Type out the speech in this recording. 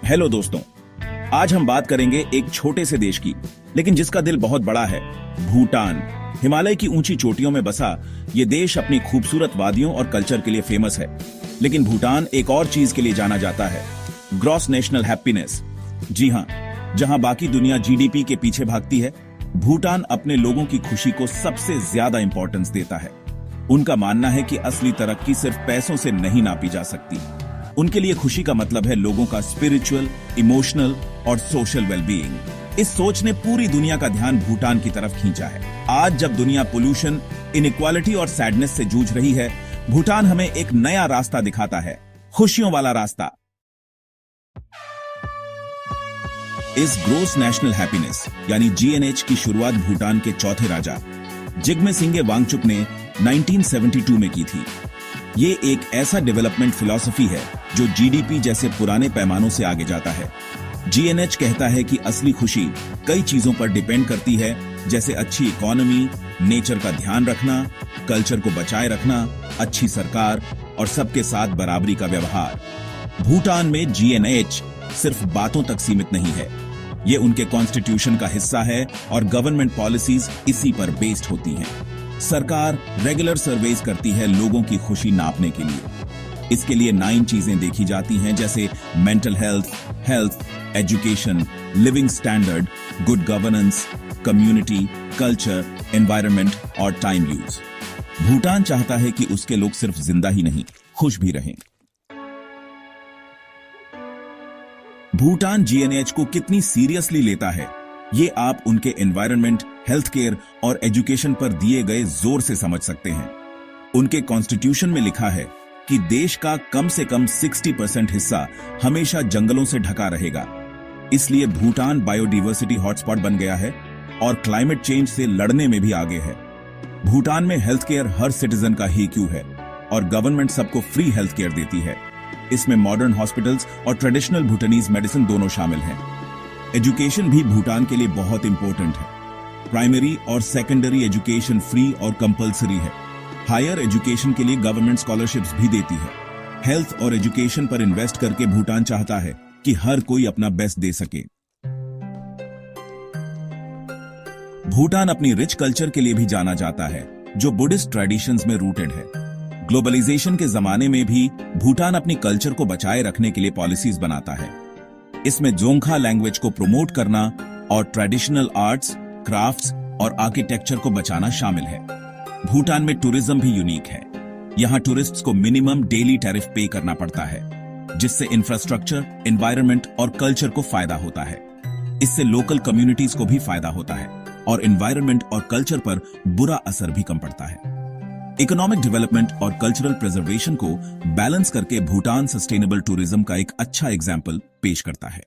Hello दोस्तों, आज हम बात करेंगे एक छोटे से देश की, लेकिन जिसका दिल बहुत बड़ा है, भूटान। हिमालय की ऊंची चोटियों में बसा ये देश अपनी खूबसूरत वादियों और कल्चर के लिए फेमस है। लेकिन भूटान एक और चीज के लिए जाना जाता है, ग्रॉस नेशनल हैप्पीनेस। जी हाँ, जहां बाकी दुनिया जीडीपी के पीछे भागती है, भूटान अपने लोगों की खुशी को सबसे ज्यादा इंपॉर्टेंस देता है। उनका मानना है कि असली तरक्की सिर्फ पैसों से नहीं नापी जा सकती। उनके लिए खुशी का मतलब है लोगों का स्पिरिचुअल, इमोशनल और सोशल वेलबीइंग। इस सोच ने पूरी दुनिया का ध्यान भूटान की तरफ खींचा है। आज जब दुनिया पोल्यूशन, इनइक्वालिटी और सैडनेस से जूझ रही है, भूटान हमें एक नया रास्ता दिखाता है, खुशियों वाला रास्ता। इस ग्रोस नेशनल हैप्पीनेस यानी जीएनएच की शुरुआत भूटान के चौथे राजा जिग्मे सिंगे वांगचुक ने 1972 में की थी। ये एक ऐसा डेवलपमेंट फिलॉसफी है जो जीडीपी जैसे पुराने पैमानों से आगे जाता है। जीएनएच कहता है कि असली खुशी कई चीजों पर डिपेंड करती है, जैसे अच्छी इकोनॉमी, नेचर का ध्यान रखना, कल्चर को बचाए रखना, अच्छी सरकार और सबके साथ बराबरी का व्यवहार। भूटान में जीएनएच सिर्फ बातों तक सीमित नहीं है, ये उनके कॉन्स्टिट्यूशन का हिस्सा है और गवर्नमेंट पॉलिसीज इसी पर बेस्ड होती हैं। सरकार रेगुलर सर्वेज करती है लोगों की खुशी नापने के लिए। इसके लिए 9 चीजें देखी जाती हैं, जैसे mental health, education, living standard, good governance, community, culture, environment और टाइम यूज। भूटान चाहता है कि उसके लोग सिर्फ जिंदा ही नहीं, खुश भी रहें। भूटान जीएनएच को कितनी सीरियसली लेता है, ये आप उनके एनवायरनमेंट, हेल्थ केयर और एजुकेशन पर दिए गए जोर से समझ सकते हैं। उनके कॉन्स्टिट्यूशन में लिखा है कि देश का कम से कम 60% हिस्सा हमेशा जंगलों से ढका रहेगा। इसलिए भूटान बायोडाइवर्सिटी हॉटस्पॉट बन गया है और क्लाइमेट चेंज से लड़ने में भी आगे है। भूटान में हेल्थ केयर हर सिटीजन का ही क्यों है और गवर्नमेंट सबको फ्री हेल्थ केयर देती है। इसमें मॉडर्न हॉस्पिटल्स और ट्रेडिशनल भूटानीज मेडिसिन दोनों शामिल हैं। एजुकेशन भी भूटान के लिए बहुत इंपॉर्टेंट है। प्राइमरी और सेकेंडरी एजुकेशन फ्री और कंपलसरी है। हायर एजुकेशन के लिए गवर्नमेंट स्कॉलरशिप्स भी देती है। हेल्थ और एजुकेशन पर इन्वेस्ट करके भूटान चाहता है कि हर कोई अपना बेस्ट दे सके। भूटान अपनी रिच कल्चर के लिए भी जाना जाता है, जो बुद्धिस्ट ट्रेडिशंस में रूटेड है। ग्लोबलाइजेशन के जमाने में भी भूटान अपनी कल्चर को बचाए रखने के लिए पॉलिसीज बनाता है। इसमें जोंगखा लैंग्वेज को प्रमोट करना और ट्रेडिशनल आर्ट्स, क्राफ्ट्स और आर्किटेक्चर को बचाना शामिल है। भूटान में टूरिज्म भी यूनिक है। यहाँ टूरिस्ट्स को मिनिमम डेली टैरिफ पे करना पड़ता है, जिससे इंफ्रास्ट्रक्चर, एनवायरनमेंट और कल्चर को फायदा होता है। इससे लोकल कम्युनिटीज को भी फायदा होता है और एनवायरनमेंट और कल्चर पर बुरा असर भी कम पड़ता है। इकोनॉमिक डेवलपमेंट और कल्चरल प्रिजर्वेशन को बैलेंस करके भूटान सस्टेनेबल टूरिज्म का एक अच्छा एग्जाम्पल पेश करता है।